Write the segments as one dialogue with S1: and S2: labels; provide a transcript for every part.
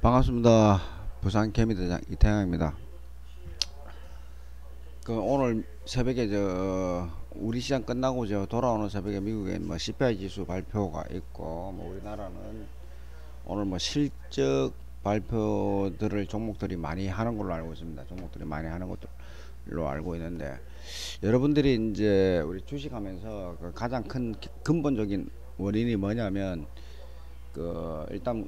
S1: 반갑습니다. 부산 개미대장 이태양입니다. 오늘 새벽에 우리 시장 끝나고 돌아오는 새벽에 미국에 뭐 CPI 지수 발표가 있고, 뭐 우리나라는 오늘 뭐 실적 발표들을 종목들이 많이 하는 걸로 알고 있습니다. 종목들이 많이 하는 것들로 알고 있는데, 여러분들이 이제 우리 주식하면서 그 가장 큰 근본적인 원인이 뭐냐면, 일단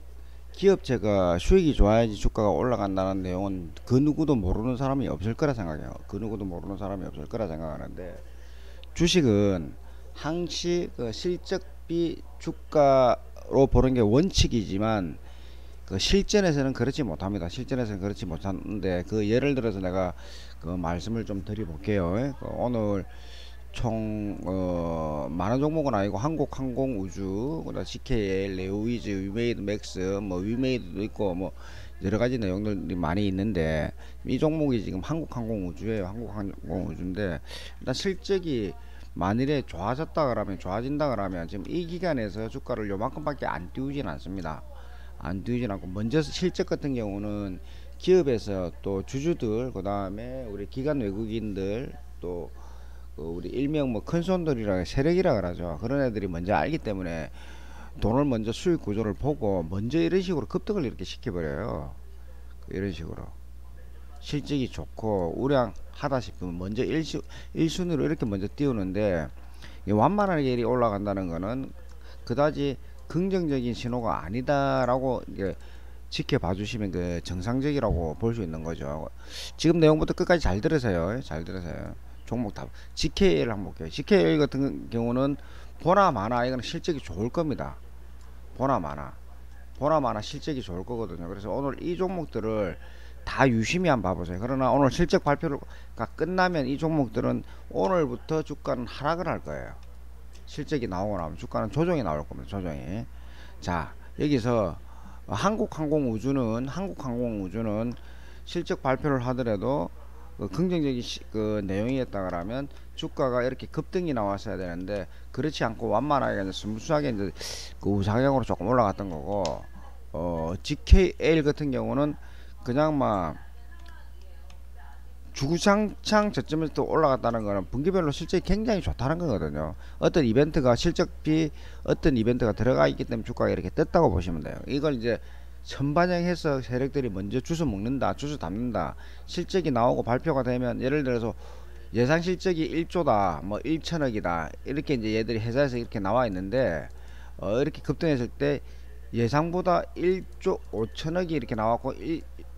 S1: 기업체가 수익이 좋아야지 주가가 올라간다는 내용은 그 누구도 모르는 사람이 없을 거라 생각해요. 그 누구도 모르는 사람이 없을 거라 생각하는데, 주식은 항시 그 실적비 주가로 보는 게 원칙이지만, 그 실전에서는 그렇지 못합니다. 실전에서는 그렇지 못하는데, 그 예를 들어서 내가 그 말씀을 좀 드려볼게요. 오늘 총 많은 종목은 아니고 한국항공우주, 그다음 GKL, 레오위즈, 위메이드 맥스, 뭐 위메이드도 있고 뭐 여러 가지 내용들이 많이 있는데, 이 종목이 지금 한국항공우주예요. 한국항공우주인데, 일단 실적이 만일에 좋아졌다 그러면, 좋아진다 그러면 지금 이 기간에서 주가를 요만큼밖에 안 띄우진 않습니다. 안 띄우진 않고, 먼저 실적 같은 경우는 기업에서 또 주주들, 그 다음에 우리 기관 외국인들, 또 우리 일명 뭐 큰손들이라 세력이라 그러죠. 그런 애들이 먼저 알기 때문에 돈을 먼저 수익 구조를 보고 먼저 이런 식으로 급등을 이렇게 시켜버려요. 이런 식으로 실적이 좋고 우량하다 싶으면 먼저 일순위로 이렇게 먼저 띄우는데, 완만하게 올라간다는 거는 그다지 긍정적인 신호가 아니다라고 이게 지켜봐 주시면 그 정상적이라고 볼 수 있는 거죠. 지금 내용부터 끝까지 잘 들으세요. 잘 들으세요. 종목 다 GKL 한번 볼게요. GKL 같은 경우는 보나 마나 이거는 실적이 좋을 겁니다. 보나 마나 실적이 좋을 거거든요. 그래서 오늘 이 종목들을 다 유심히 한번 봐보세요. 그러나 오늘 실적 발표가 끝나면 이 종목들은 오늘부터 주가는 하락을 할 거예요. 실적이 나오고 나면 주가는 조정이 나올 겁니다. 조정이. 자, 여기서 한국항공우주는 실적 발표를 하더라도 긍정적인 그 내용이었다 그러면 주가가 이렇게 급등이 나왔어야 되는데, 그렇지 않고 완만하게 이제 스무스하게 이제 그 우상향으로 조금 올라갔던 거고, GKL 같은 경우는 그냥 막 주구장창 저점에서 또 올라갔다는 거는 분기별로 실적이 굉장히 좋다는 거거든요. 어떤 이벤트가 들어가 있기 때문에 주가가 이렇게 떴다고 보시면 돼요. 이걸 이제 선반영해서 세력들이 먼저 주워 먹는다, 주워 담는다. 실적이 나오고 발표가 되면, 예를 들어서 예상 실적이 1조다, 뭐 1천억이다, 이렇게 이제 얘들이 회사에서 이렇게 나와 있는데, 이렇게 급등했을 때 예상보다 1조 5천억이 이렇게 나왔고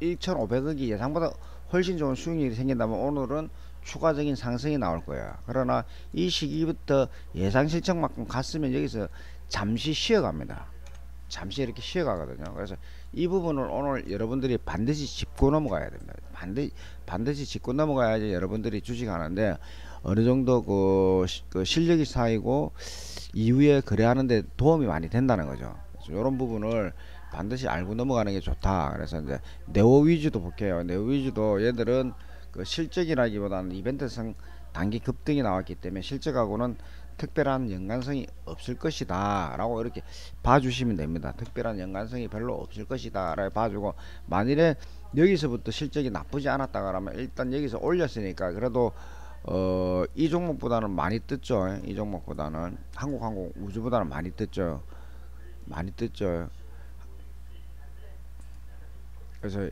S1: 1,500억이 예상보다 훨씬 좋은 수익률이 생긴다면 오늘은 추가적인 상승이 나올 거예요. 그러나 이 시기부터 예상 실적만큼 갔으면 여기서 잠시 쉬어갑니다. 잠시 이렇게 쉬어가거든요. 그래서 이 부분을 오늘 여러분들이 반드시 짚고 넘어가야 됩니다. 반드시 짚고 넘어가야지 여러분들이 주식하는데 어느 정도 그 실력이 쌓이고 이후에 거래하는데 도움이 많이 된다는 거죠. 그래서 이런 부분을 반드시 알고 넘어가는 게 좋다. 그래서 이제 네오 위주도 볼게요. 네오 위주도 얘들은 그 실적이라기보다는 이벤트성 단기 급등이 나왔기 때문에 실적하고는 특별한 연관성이 없을 것이다 라고 이렇게 봐주시면 됩니다. 특별한 연관성이 별로 없을 것이다 라고 봐주고, 만일에 여기서부터 실적이 나쁘지 않았다 그러면 일단 여기서 올렸으니까 그래도 이 종목보다는 많이 떴죠. 이 종목보다는 한국항공 우주보다는 많이 떴죠. 많이 떴죠. 그래서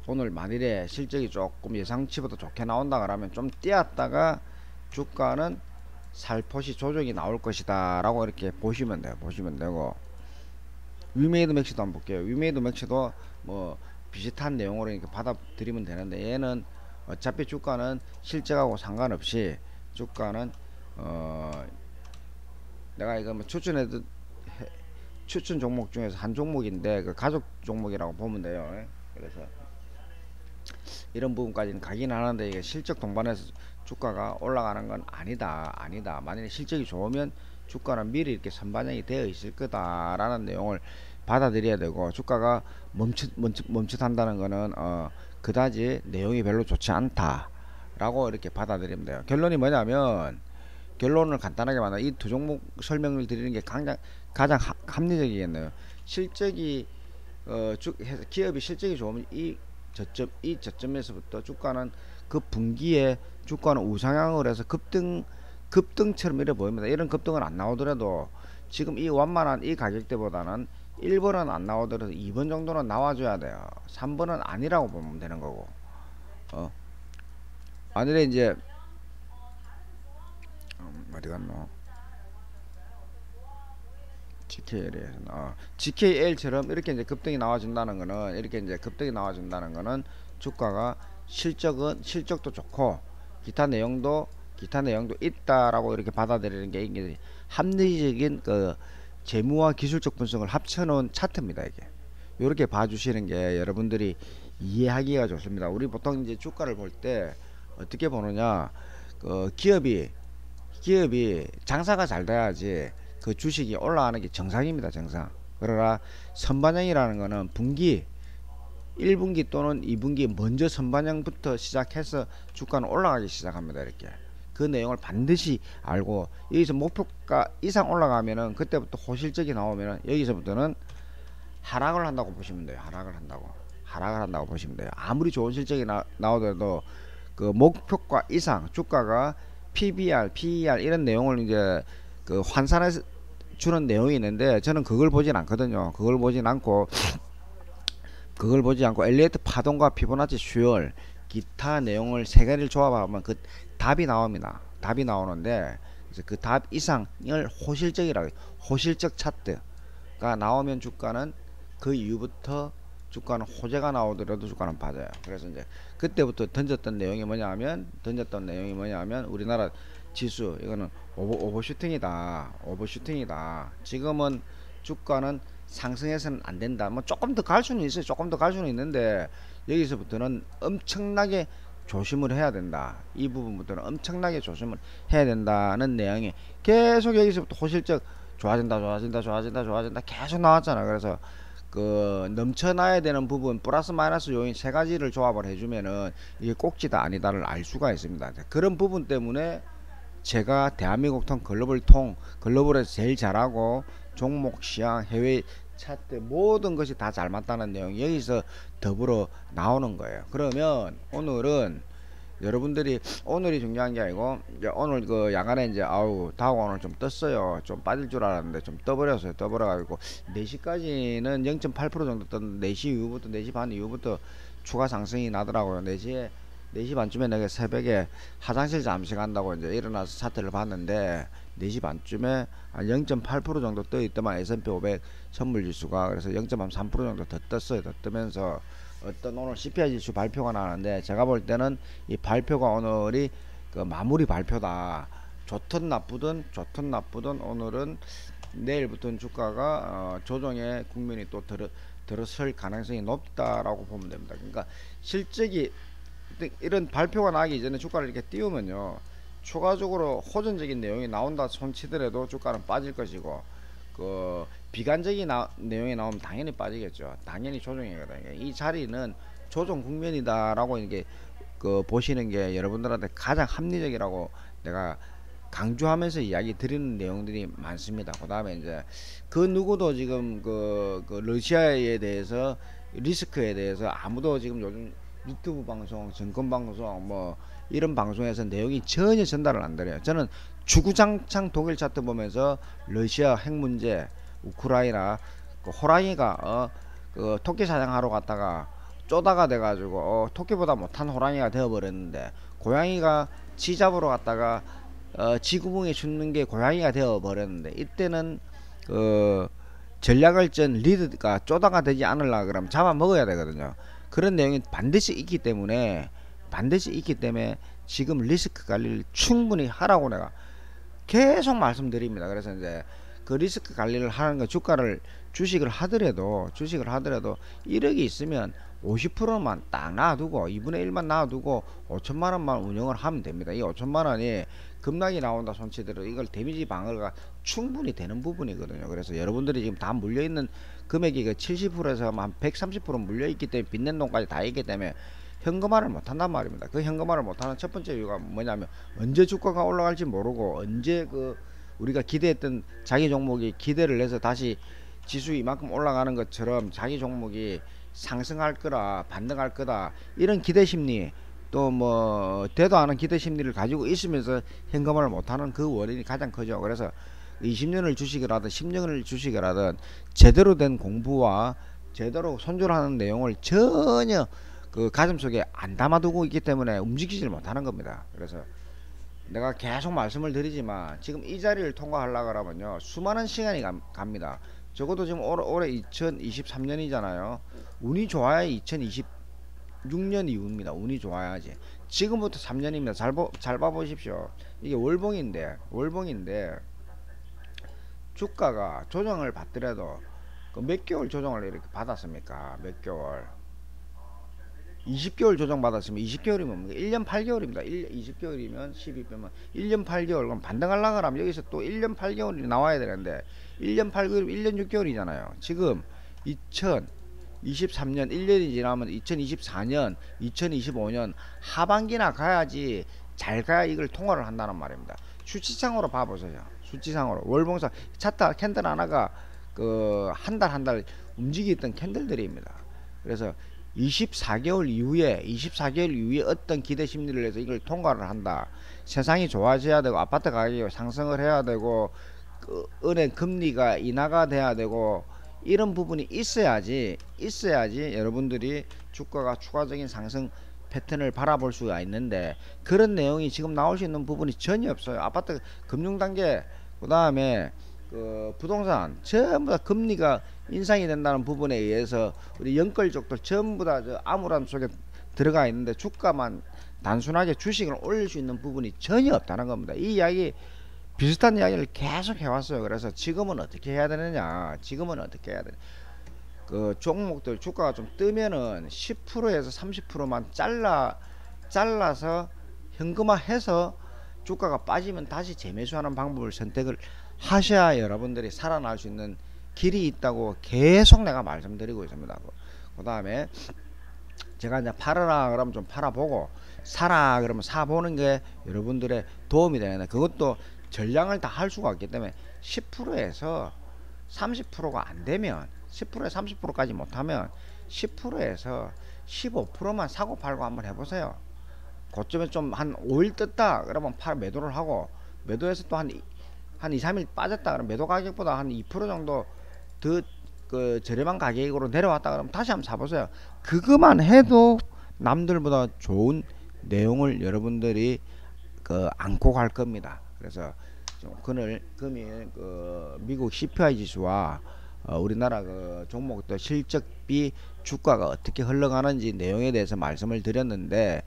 S1: 오늘 만일에 실적이 조금 예상치보다 좋게 나온다 그러면 좀 뛰었다가 주가는 살포시 조정이 나올 것이다 라고 이렇게 보시면 돼요. 보시면 되고, 위메이드 맥시도 한번 볼게요. 위메이드 맥시도 뭐 비슷한 내용으로 이렇게 받아들이면 되는데, 얘는 어차피 주가는 실적하고 상관없이 주가는 내가 이거 뭐 추천 종목 중에서 한 종목인데 그 가족 종목이라고 보면 돼요. 그래서 이런 부분까지는 가긴 하는데, 이게 실적 동반해서 주가가 올라가는 건 아니다. 만약에 실적이 좋으면 주가는 미리 이렇게 선반영이 되어 있을 거다라는 내용을 받아들여야 되고, 주가가 멈칫한다는 거는 그다지 내용이 별로 좋지 않다라고 이렇게 받아들이면 돼요. 결론이 뭐냐면, 결론을 간단하게 말하면 이 두 종목 설명을 드리는 게 가장 합리적이겠네요. 실적이 기업이 실적이 좋으면 이 저점에서부터 주가는 그 분기에 주가는 우상향을 해서 급등처럼 이래 보입니다. 이런 급등은 안 나오더라도 지금 이 완만한 이 가격대보다는 1번은 안 나오더라도 2번 정도는 나와줘야 돼요. 3번은 아니라고 보면 되는 거고. 아니래 이제 어디 갔노? GKL처럼 이렇게 이제 급등이 나와준다는 거는 주가가 실적도 좋고 기타 내용도 있다라고 이렇게 받아들이는 게 이게 합리적인 그 재무와 기술적 분석을 합쳐놓은 차트입니다. 이게 이렇게 봐주시는 게 여러분들이 이해하기가 좋습니다. 우리 보통 이제 주가를 볼 때 어떻게 보느냐, 기업이 장사가 잘 돼야지 그 주식이 올라가는 게 정상입니다. 정상. 그러나 선반영이라는 거는 분기 1분기 또는 2분기 먼저 선반영부터 시작해서 주가는 올라가기 시작합니다. 이렇게 그 내용을 반드시 알고, 여기서 목표가 이상 올라가면은 그때부터 호실적이 나오면은 여기서부터는 하락을 한다고 보시면 돼요. 하락을 한다고 보시면 돼요. 아무리 좋은 실적이 나오더라도 그 목표가 이상 주가가 PBR, PER 이런 내용을 이제 그 환산해서 주는 내용이 있는데, 저는 그걸 보진 않거든요. 그걸 보지 않고 엘리어트 파동과 피보나치 수열 기타 내용을 세 가지를 조합하면 그 답이 나옵니다. 답이 나오는데, 그래서 그 답 이상을 호실적 차트가 나오면 주가는 그 이후부터 주가는 호재가 나오더라도 주가는 빠져요. 그래서 이제 그때부터 던졌던 내용이 뭐냐면 우리나라 지수 이거는 오버슈팅이다. 지금은 주가는 상승해서는 안 된다. 뭐 조금 더 갈 수는 있어요. 조금 더 갈 수는 있는데 여기서부터는 엄청나게 조심을 해야 된다. 이 부분부터는 엄청나게 조심을 해야 된다는 내용이 계속 여기서부터 호실적 좋아진다 계속 나왔잖아. 그래서 그 넘쳐나야 되는 부분 플러스 마이너스 요인 세 가지를 조합을 해주면은 이게 꼭지다 아니다를 알 수가 있습니다. 그런 부분 때문에 제가 대한민국 글로벌에서 제일 잘하고 종목 시황 해외 차트 모든 것이 다 잘 맞다는 내용이 여기서 더불어 나오는 거예요. 그러면 오늘은 여러분들이 오늘이 중요한 게 아니고 이제 오늘 그 야간에 이제 다우가 오늘 좀 떴어요. 좀 빠질 줄 알았는데 좀 떠버려가지고 4시까지는 0.8% 정도 떴는데 4시 반 이후부터 추가 상승이 나더라고요. 4시 반쯤에 내가 새벽에 화장실 잠시 간다고 이제 일어나서 차트를 봤는데 4시 반쯤에 한 0.8% 정도 떠 있더만 S&P 500 선물지수가. 그래서 0.3% 정도 더 떴어요. 더 뜨면서 어떤 오늘 CPI 지수 발표가 나는데, 제가 볼 때는 이 발표가 오늘이 그 마무리 발표다. 좋든 나쁘든 오늘은 내일부터는 주가가 조정의 국면이 또 들어설 가능성이 높다라고 보면 됩니다. 그러니까 실적이 이런 발표가 나기 전에 주가를 이렇게 띄우면요, 추가적으로 호전적인 내용이 나온다 손치더라도 주가는 빠질 것이고, 그 비관적인 내용이 나오면 당연히 빠지겠죠. 당연히 조정이거든요. 이 자리는 조정 국면이다라고 이게 그 보시는 게 여러분들한테 가장 합리적이라고 내가 강조하면서 이야기 드리는 내용들이 많습니다. 그 다음에 이제 그 누구도 지금 그 러시아에 대해서 리스크에 대해서 아무도 지금 요즘 유튜브 방송, 정권 방송 뭐 이런 방송에서 내용이 전혀 전달을 안 드려요. 저는 주구장창 독일 차트 보면서 러시아 핵 문제, 우크라이나 그 호랑이가 그 토끼 사냥하러 갔다가 쪼다가 돼가지고 토끼보다 못한 호랑이가 되어버렸는데, 고양이가 쥐 잡으러 갔다가 쥐구멍에 죽는 게 고양이가 되어버렸는데, 이때는 그 전략을 짠 리드가 쪼다가 되지 않으려 그러면 잡아먹어야 되거든요. 그런 내용이 반드시 있기 때문에 지금 리스크 관리를 충분히 하라고 내가 계속 말씀드립니다. 그래서 이제 그 리스크 관리를 하는 거, 주식을 하더라도 1억이 있으면 50%만 딱 놔두고 2분의 1만 놔두고 5천만 원만 운영을 하면 됩니다. 이 5천만 원이 급락이 나온다 손치더라도 이걸 데미지 방어가 충분히 되는 부분이거든요. 그래서 여러분들이 지금 다 물려있는 금액이 그 70%에서 한 130% 물려있기 때문에 빚낸 돈까지 다 있기 때문에 현금화를 못한단 말입니다. 그 현금화를 못하는 첫 번째 이유가 뭐냐면, 언제 주가가 올라갈지 모르고 언제 그 우리가 기대했던 자기 종목이 기대를 해서 다시 지수 이만큼 올라가는 것처럼 자기 종목이 상승할 거라 반등할 거다 이런 기대 심리 또 뭐 되도 않은 기대 심리를 가지고 있으면서 현금화를 못하는 그 원인이 가장 크죠. 그래서 20년을 주식을 하든 10년을 주식을 하든 제대로 된 공부와 제대로 손절하는 내용을 전혀 그 가슴속에 안 담아두고 있기 때문에 움직이지를 못하는 겁니다. 그래서 내가 계속 말씀을 드리지만 지금 이 자리를 통과하려고 하면요 수많은 시간이 갑니다. 적어도 지금 올해 2023년이잖아요. 운이 좋아야 2026년 이후입니다. 운이 좋아야지. 지금부터 3년입니다. 잘 봐보십시오. 이게 월봉인데 주가가 조정을 받더라도 그 몇 개월 조정을 이렇게 받았습니까? 몇 개월? 20개월 조정 받았으면 20개월이면 1년 8개월입니다. 20개월이면 12 빼면 1년 8개월. 그럼 반등하려고 하면 여기서 또 1년 8개월이 나와야 되는데 1년 8개월이면 1년 6개월이잖아요. 지금 2023년 1년이 지나면 2024년 2025년 하반기나 가야지 잘 가야 이걸 통과를 한다는 말입니다. 수치상으로 봐보세요. 수치상으로 월봉상 차트 캔들 하나가 그 한 달 움직였던 캔들들입니다. 그래서 24개월 이후에 어떤 기대 심리를 해서 이걸 통과를 한다. 세상이 좋아져야 되고 아파트 가격이 상승을 해야 되고 그 은행 금리가 인하가 돼야 되고 이런 부분이 있어야지 여러분들이 주가가 추가적인 상승 패턴을 바라볼 수가 있는데 그런 내용이 지금 나올 수 있는 부분이 전혀 없어요. 아파트 금융단계 그 다음에 그 부동산 전부 다 금리가 인상이 된다는 부분에 의해서 우리 연끌족들 전부 다 저 암울함 속에 들어가 있는데 주가만 단순하게 주식을 올릴 수 있는 부분이 전혀 없다는 겁니다. 이 이야기 비슷한 이야기를 계속 해왔어요. 그래서 지금은 어떻게 해야 되느냐? 그 종목들 주가가 좀 뜨면은 10%에서 30%만 잘라서 현금화해서 주가가 빠지면 다시 재매수하는 방법을 선택을 하셔야 여러분들이 살아날 수 있는 길이 있다고 계속 내가 말씀드리고 있습니다. 그 다음에 제가 이제 팔아라 그러면 좀 팔아보고 사라 그러면 사보는 게 여러분들의 도움이 되는데 그것도 전량을 다 할 수가 없기 때문에 10%에서 30%가 안 되면 10%에서 30%까지 못하면 10%에서 15%만 사고 팔고 한번 해보세요. 고점에 좀 한 5일 떴다 그러면 매도를 하고 매도해서 또 한 2, 3일 빠졌다 그러면 매도 가격보다 한 2% 정도 더 그 저렴한 가격으로 내려왔다 그러면 다시 한번 사보세요. 그것만 해도 남들보다 좋은 내용을 여러분들이 그 안고 갈 겁니다. 그래서 금일 그 미국 CPI 지수와 우리나라 그 종목들 실적비 주가가 어떻게 흘러가는지 내용에 대해서 말씀을 드렸는데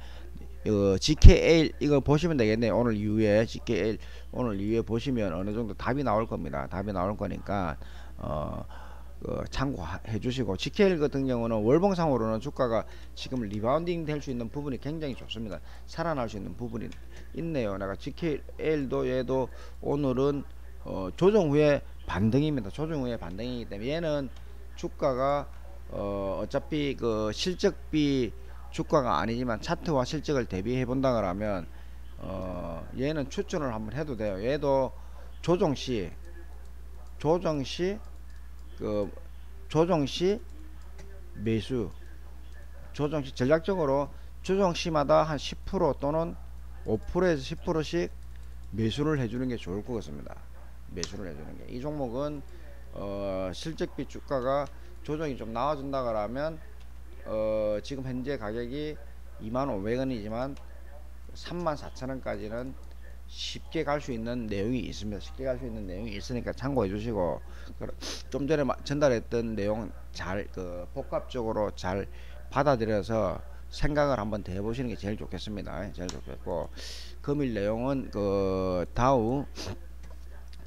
S1: GKL 이거 보시면 되겠네요. 오늘 이후에 GKL 오늘 이후에 보시면 어느 정도 답이 나올 겁니다. 답이 나올 거니까 참고해 주시고 GKL 같은 경우는 월봉상으로는 주가가 지금 리바운딩 될 수 있는 부분이 굉장히 좋습니다. 살아날 수 있는 부분이 있네요. 내가 GKL도 얘도 오늘은 조정 후에 반등입니다. 조정 후에 반등이기 때문에 얘는 주가가 어차피 그 실적비 주가가 아니지만 차트와 실적을 대비해 본다 그러면 얘는 추천을 한번 해도 돼요. 얘도 조정시 매수 조정시 전략적으로 조정시마다 한 10% 또는 5%에서 10%씩 매수를 해주는 게 좋을 것 같습니다. 매수를 해주는 게 이 종목은 실적비 주가가 조정이 좀 나와준다 그러면 지금 현재 가격이 25,500원이지만 34,000원까지는 쉽게 갈 수 있는 내용이 있습니다. 쉽게 갈 수 있는 내용이 있으니까 참고해 주시고 좀 전에 전달했던 내용 잘 복합적으로 잘 받아들여서 생각을 한번 더 해보시는 게 제일 좋겠습니다. 제일 좋겠고 금일 내용은 그 다우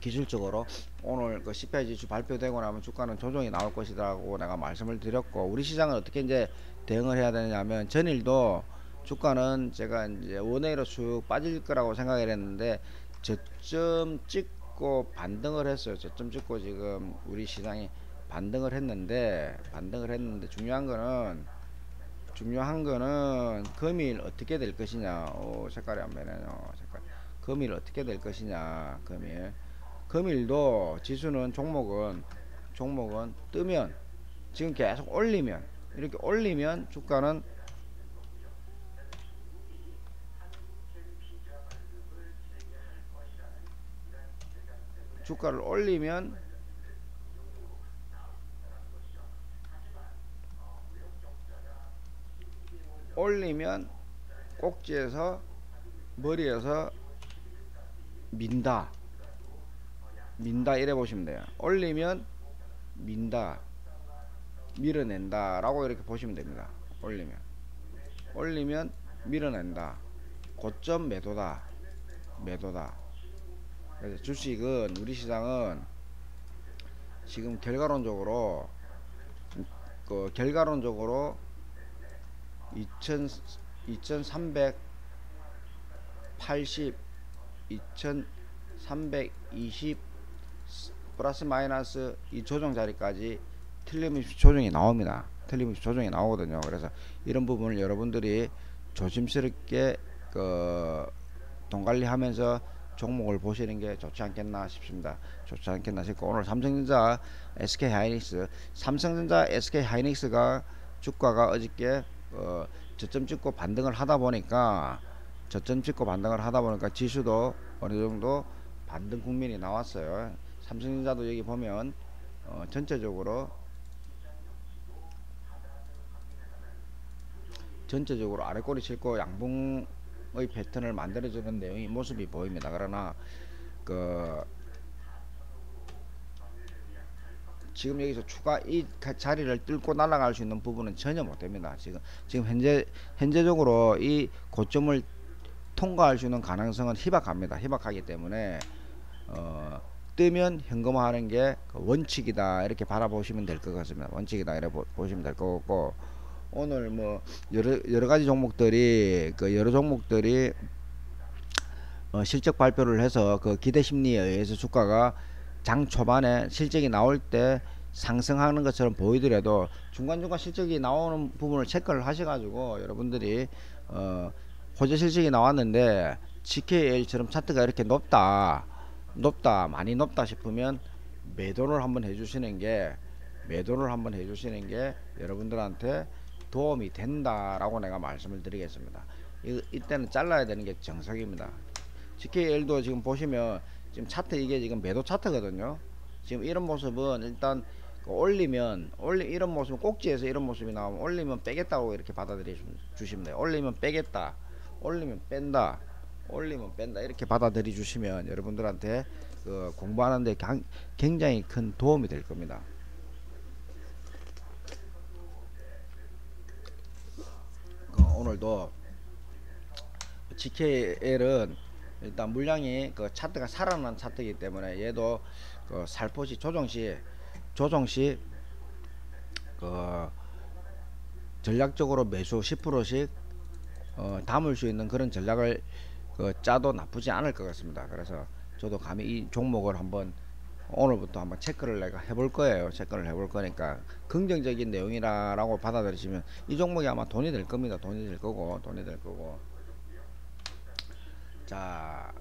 S1: 기술적으로 오늘 그 CPI 지수 발표되고 나면 주가는 조정이 나올 것이라고 내가 말씀을 드렸고 우리 시장은 어떻게 이제 대응을 해야 되냐면 전일도 주가는 제가 이제 원웨이로 쭉 빠질 거라고 생각을 했는데 저점 찍고 반등을 했어요. 저점 찍고 지금 우리 시장이 반등을 했는데 중요한 거는 금일 어떻게 될 것이냐. 색깔이 안 변해요. 금일 어떻게 될 것이냐. 금일도 지수는 종목은 종목은 뜨면 지금 계속 올리면 이렇게 올리면 주가를 올리면 꼭지에서 머리에서 민다 이래 보시면 돼요. 올리면 민다 밀어낸다 라고 이렇게 보시면 됩니다. 올리면 밀어낸다, 고점 매도다. 그래서 주식은 우리 시장은 지금 결과론적으로 2380 2320 플러스 마이너스 이 조정 자리까지 틀림없이 조정이 나옵니다. 틀림없이 조정이 나오거든요. 그래서 이런 부분을 여러분들이 조심스럽게 돈 관리하면서 종목을 보시는 게 좋지 않겠나 싶습니다. 좋지 않겠나 싶고, 오늘 삼성전자, SK하이닉스가 주가가 어저께 저점 찍고 반등을 하다 보니까 지수도 어느 정도 반등 국면이 나왔어요. 삼성전자도 여기 보면 전체적으로 아래꼬리 칠고 양봉의 패턴을 만들어주는 내용이 모습이 보입니다. 그러나 지금 여기서 추가 이 자리를 뚫고 날아갈 수 있는 부분은 전혀 못 됩니다. 지금 현재적으로 이 고점을 통과할 수 있는 가능성은 희박하기 때문에 뜨면 현금화하는 게 원칙이다 이렇게 바라보시면 될 것 같습니다. 원칙이다 이렇게 보시면 될 것 같고, 오늘 뭐 여러 가지 종목들이 실적 발표를 해서 그 기대 심리에 의해서 주가가 장 초반에 실적이 나올 때 상승하는 것처럼 보이더라도 중간중간 실적이 나오는 부분을 체크를 하셔가지고 여러분들이 호재 실적이 나왔는데 GKL처럼 차트가 이렇게 많이 높다 싶으면 매도를 한번 해주시는 게 여러분들한테 도움이 된다라고 내가 말씀을 드리겠습니다. 이때는 잘라야 되는 게 정석입니다. GKL도 지금 보시면 지금 차트, 이게 지금 매도 차트거든요. 지금 이런 모습은 일단 이런 모습은 꼭지에서 이런 모습이 나오면 올리면 빼겠다고 이렇게 받아들여 주시면 돼요. 올리면 빼겠다, 올리면 뺀다 이렇게 받아들여 주시면 여러분들한테 공부하는데 굉장히 큰 도움이 될 겁니다. 오늘도 GKL은 일단 물량이 차트가 살아난 차트이기 때문에 얘도 살포시 조정시 전략적으로 매수 10%씩 담을 수 있는 그런 전략을 짜도 나쁘지 않을 것 같습니다. 그래서 저도 감히 이 종목을 오늘부터 한번 체크를 내가 해볼 거예요. 해볼 거니까 긍정적인 내용이라고 받아들이시면 이 종목이 아마 돈이 될 겁니다. 돈이 될 거고. 자,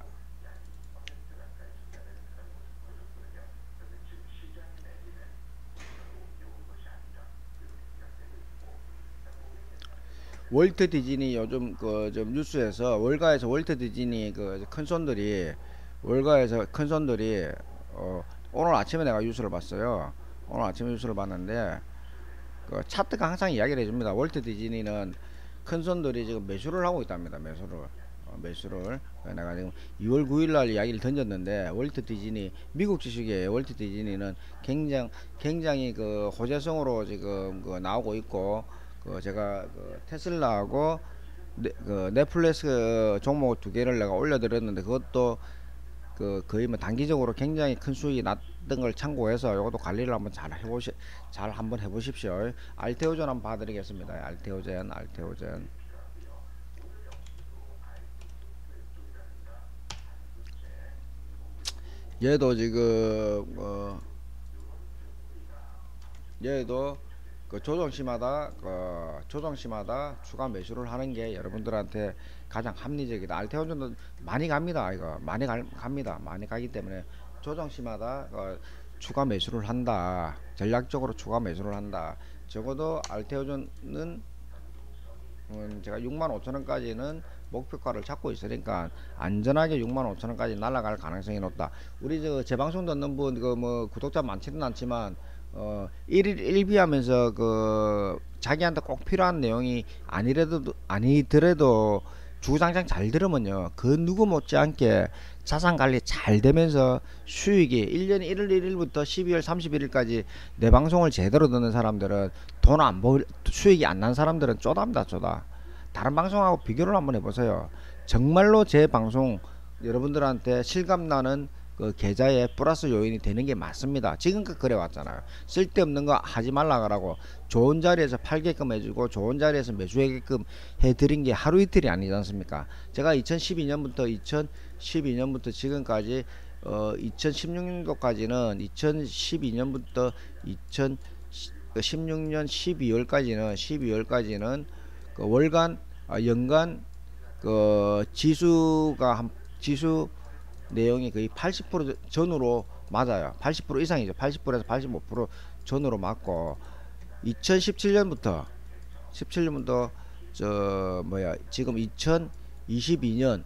S1: 월트 디즈니 요즘 좀 뉴스에서 월가에서 월트 디즈니 큰 손들이 오늘 아침에 내가 뉴스를 봤어요. 오늘 아침에 뉴스를 봤는데 차트가 항상 이야기를 해줍니다. 월트 디즈니는 큰 손들이 지금 매수를 하고 있답니다. 매수를 내가 지금 2월 9일날 이야기를 던졌는데, 월트 디즈니 미국 주식이에요. 월트 디즈니는 굉장히 호재성으로 지금 나오고 있고, 제가 테슬라하고 넷플릭스 종목 두 개를 내가 올려드렸는데, 그것도 거의 뭐 단기적으로 굉장히 큰 수익이 났던 걸 참고해서 이것도 관리를 한번 잘 한번 해보십시오. 알테오전 한번 봐드리겠습니다. 알테오전. 얘도 지금 얘도 조정시마다 추가 매수를 하는 게 여러분들한테 가장 합리적이다. 알테오전도 많이 갑니다. 많이 가기 때문에 조정시마다 추가 매수를 한다. 전략적으로 추가 매수를 한다. 적어도 알테오전은 제가 65,000원까지는 목표가를 잡고 있으니까 안전하게 65,000원까지 날아갈 가능성이 높다. 우리 저 재방송 듣는 분 그 뭐 구독자 많지는 않지만 1일 1비 하면서 그 자기한테 꼭 필요한 내용이 아니더라도 주구장창 잘 들으면요, 그 누구 못지않게 자산 관리 잘 되면서 수익이 1년 1월 1일부터 12월 31일까지 내 방송을 제대로 듣는 사람들은 돈 안 벌, 수익이 안 난 사람들은 쪼답니다, 쪼다. 다른 방송하고 비교를 한번 해보세요. 정말로 제 방송 여러분들한테 실감나는 그 계좌에 플러스 요인이 되는 게 맞습니다. 지금껏 그래 왔잖아요. 쓸데없는 거 하지 말라 그러고 좋은 자리에서 팔게끔 해주고 좋은 자리에서 매수하게끔 해드린 게 하루 이틀이 아니지 않습니까? 제가 2012년부터 지금까지 2016년도까지는 2012년부터 2016년 12월까지는 그 월간 연간 그 지수 내용이 거의 80% 전후로 맞아요. 80% 이상이죠. 80%에서 85% 전후로 맞고 2017년부터 저 뭐야 지금 2022년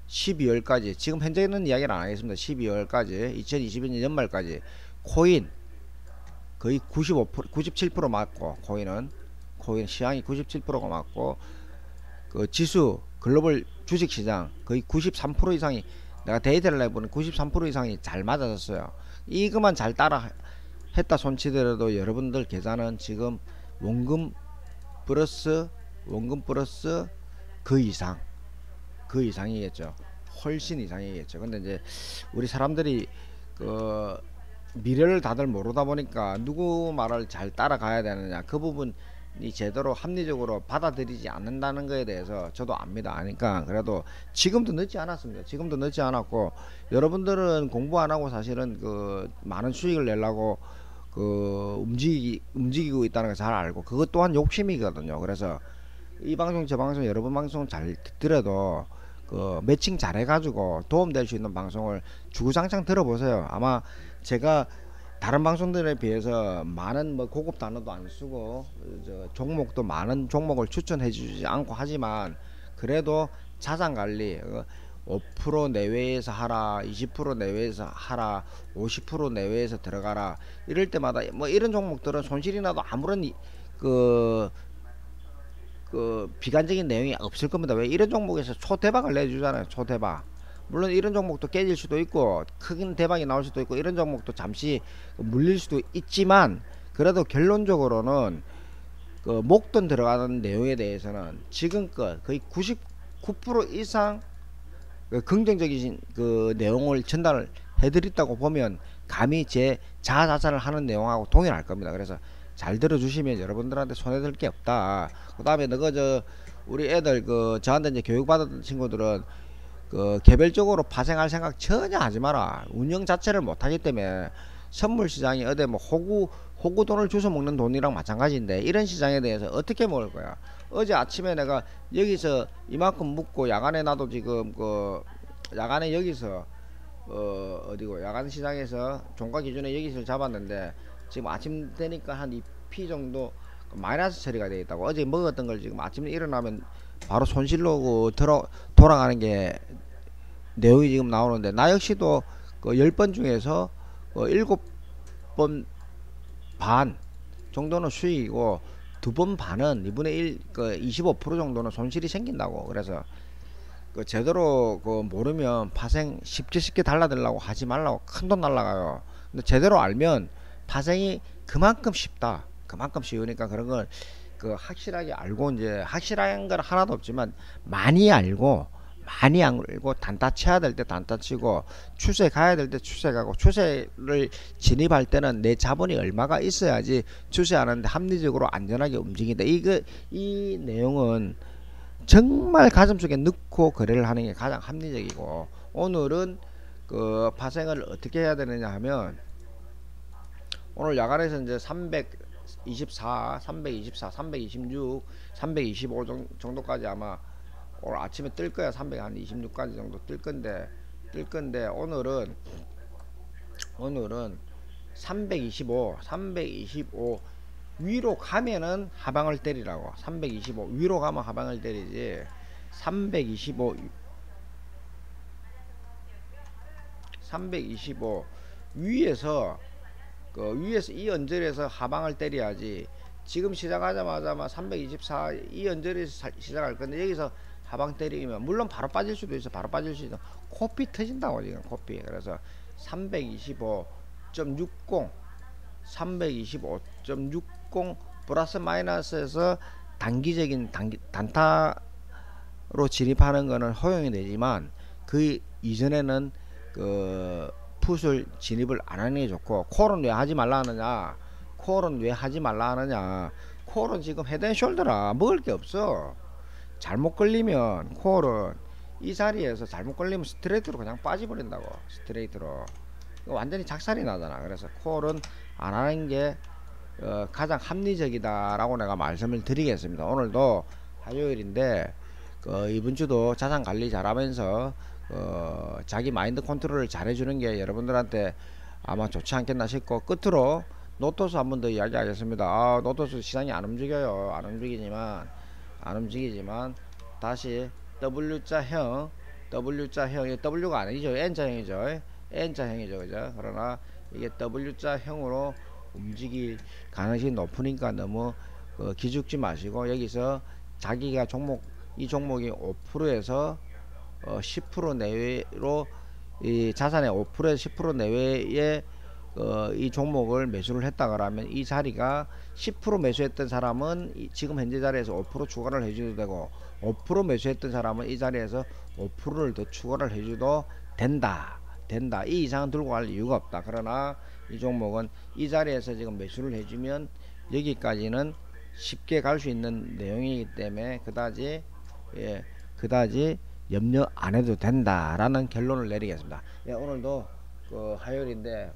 S1: 12월까지 지금 현재는 이야기를 안 하겠습니다. 12월까지 2022년 연말까지 코인 거의 95% 97% 맞고 코인 시향이 97%가 맞고 그 지수 글로벌 주식시장 거의 93% 이상이 내가 데이터를 내보니 93% 이상이 잘 맞아졌어요. 이것만 잘 따라 했다 손치더라도 여러분들 계좌는 지금 원금 플러스 그 이상이겠죠. 훨씬 이상이겠죠. 근데 이제 우리 사람들이 그 미래를 다들 모르다 보니까 누구 말을 잘 따라가야 되느냐, 그 부분이 제대로 합리적으로 받아들이지 않는다는 거에 대해서 저도 압니다. 아니까 그래도 지금도 늦지 않았습니다. 지금도 늦지 않았고 여러분들은 공부 안 하고 사실은 그 많은 수익을 내려고 그 움직이고 있다는 걸 잘 알고 그것 또한 욕심이거든요. 그래서 이 방송 저 방송 여러분 방송 잘 듣더라도 그 매칭 잘 해가지고 도움될 수 있는 방송을 주구장창 들어보세요. 아마 제가 다른 방송들에 비해서 많은 뭐 고급 단어도 안 쓰고 저 종목도 많은 종목을 추천해 주지 않고 하지만 그래도 자산 관리 5% 내외에서 하라, 20% 내외에서 하라, 50% 내외에서 들어가라 이럴 때마다 뭐 이런 종목들은 손실이 나도 아무런 그 비관적인 내용이 없을 겁니다. 왜 이런 종목에서 초대박을 내주잖아요. 초대박. 물론 이런 종목도 깨질 수도 있고 큰 대박이 나올 수도 있고 이런 종목도 잠시 물릴 수도 있지만 그래도 결론적으로는 그 목돈 들어가는 내용에 대해서는 지금껏 거의 99% 이상 그 긍정적인 그 내용을 전달을 해드렸다고 보면 감히 제 자아자찬을 하는 내용하고 동일할 겁니다. 그래서 잘 들어주시면 여러분들한테 손해될 게 없다. 그 다음에 너가 저 우리 애들 그 저한테 이제 교육받았던 친구들은 그 개별적으로 파생할 생각 전혀 하지 마라. 운영 자체를 못하기 때문에 선물 시장이 어디 뭐 호구 돈을 주워 먹는 돈이랑 마찬가지인데 이런 시장에 대해서 어떻게 먹을 거야. 어제 아침에 내가 여기서 이만큼 묻고 야간에 나도 지금 그 야간에 여기서 어디고 야간 시장에서 종가 기준에 여기서 잡았는데 지금 아침 되니까 한 2p 정도 마이너스 처리가 되어 있다고. 어제 먹었던 걸 지금 아침에 일어나면 바로 손실로 돌아가는 게 내용이 지금 나오는데 나 역시도 그 10번 중에서 7번 반 정도는 수익이고 2번 반은 2분의 1, 그 25% 정도는 손실이 생긴다고. 그래서 그 제대로 그 모르면 파생 쉽게 달라들라고 하지 말라고. 큰 돈 날라가요. 근데 제대로 알면 파생이 그만큼 쉽다. 그만큼 쉬우니까 그런 걸 그 확실하게 알고 이제 확실한 건 하나도 없지만 많이 알고 단타 쳐야 될 때 단타 치고 추세 가야 될 때 추세 가고 추세를 진입할 때는 내 자본이 얼마가 있어야지 추세하는데 합리적으로 안전하게 움직인다. 이 내용은 정말 가슴속에 넣고 거래를 하는 게 가장 합리적이고 오늘은 그 파생을 어떻게 해야 되느냐 하면 오늘 야간에서 이제 324, 326, 325 정도까지 아마 오늘 아침에 뜰 거야. 326까지 정도 뜰 건데 오늘은 325 위로 가면은 하방을 때리라고. 325 위로 가면 하방을 때리지. 325 위에서 위에서 이 언저리에서 하방을 때려야지. 지금 시작하자마자 324 이 언저리에서 시작할 건데 여기서 하방 때리면 물론 바로 빠질 수도 있어. 바로 빠질 수 있어. 코피 터진다고 지금 코피. 그래서 325.60 325.60 플러스 마이너스에서 단기적인 단타로 진입하는 거는 허용이 되지만 그 이전에는 그 풋을 진입을 안 하는 게 좋고. 콜은 왜 하지 말라 하느냐? 콜은 왜 하지 말라 하느냐? 콜은 지금 헤드앤숄더라. 먹을 게 없어. 잘못 걸리면 콜은 이 자리에서 잘못 걸리면 스트레이트로 그냥 빠져버린다고. 스트레이트로 완전히 작살이 나잖아. 그래서 콜은 안 하는 게 가장 합리적이다 라고 내가 말씀을 드리겠습니다. 오늘도 화요일인데 이번 주도 자산 관리 잘하면서 자기 마인드 컨트롤을 잘 해주는 게 여러분들한테 아마 좋지 않겠나 싶고, 끝으로 노토스 한 번 더 이야기하겠습니다. 노토스 시장이 안 움직여요. 안 움직이지만 다시 W자형, W가 아니죠. N자형이죠. 그죠? 그러나 이게 W자형으로 움직일 가능성이 높으니까 너무 기죽지 마시고, 여기서 자기가 이 종목이 5%에서 10% 내외로 이 자산의 5%에서 10% 내외의 이 종목을 매수를 했다 그러면 이 자리가 10% 매수했던 사람은 지금 현재 자리에서 5% 추가를 해줘도 되고, 5% 매수했던 사람은 이 자리에서 5%를 더 추가를 해줘도 된다. 이 이상은 들고 갈 이유가 없다. 그러나 이 종목은 이 자리에서 지금 매수를 해주면 여기까지는 쉽게 갈 수 있는 내용이기 때문에 그다지 염려 안 해도 된다라는 결론을 내리겠습니다. 오늘도 화요일인데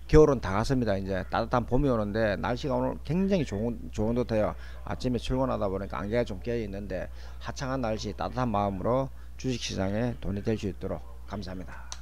S1: 겨울은 다 갔습니다. 이제 따뜻한 봄이 오는데 날씨가 오늘 굉장히 좋은 듯해요. 아침에 출근하다 보니까 안개가 좀 껴 있는데 화창한 날씨 따뜻한 마음으로 주식시장에 돈이 될 수 있도록 감사합니다.